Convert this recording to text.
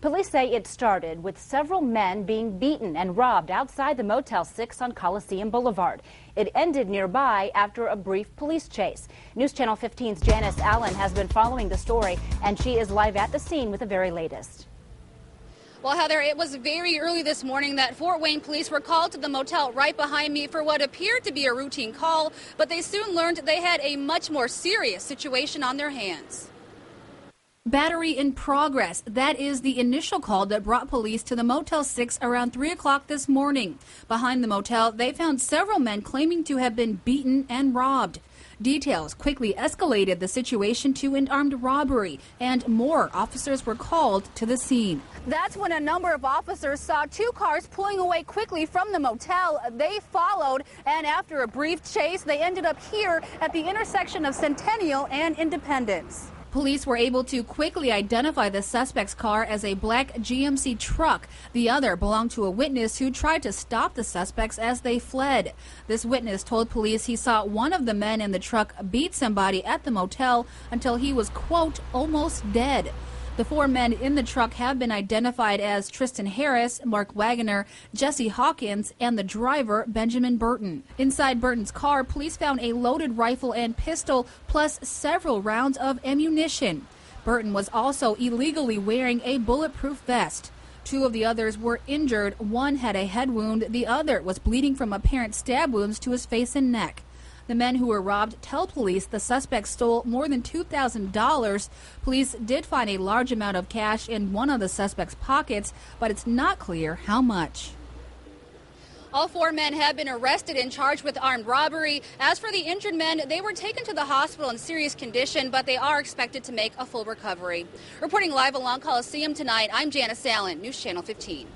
Police say it started with several men being beaten and robbed outside the Motel 6 on Coliseum Boulevard. It ended nearby after a brief police chase. News Channel 15's Janice Allen has been following the story, and she is live at the scene with the very latest. Well, Heather, it was very early this morning that Fort Wayne police were called to the motel right behind me for what appeared to be a routine call, but they soon learned they had a much more serious situation on their hands. Battery in progress. That is the initial call that brought police to the Motel 6 around 3 o'clock this morning. Behind the motel, they found several men claiming to have been beaten and robbed. Details quickly escalated the situation to an armed robbery, and more officers were called to the scene. That's when a number of officers saw two cars pulling away quickly from the motel. They followed, and after a brief chase, they ended up here at the intersection of Centennial and Independence. Police were able to quickly identify the suspect's car as a black GMC truck. The other belonged to a witness who tried to stop the suspects as they fled. This witness told police he saw one of the men in the truck beat somebody at the motel until he was, quote, almost dead. The four men in the truck have been identified as Tristan Harris, Mark Wagoner, Jesse Hawkins, and the driver, Benjamin Burton. Inside Burton's car, police found a loaded rifle and pistol, plus several rounds of ammunition. Burton was also illegally wearing a bulletproof vest. Two of the others were injured. One had a head wound. The other was bleeding from apparent stab wounds to his face and neck. The men who were robbed tell police the suspects stole more than $2,000. Police did find a large amount of cash in one of the suspects' pockets, but it's not clear how much. All four men have been arrested and charged with armed robbery. As for the injured men, they were taken to the hospital in serious condition, but they are expected to make a full recovery. Reporting live along Coliseum tonight, I'm Janice Allen, News Channel 15.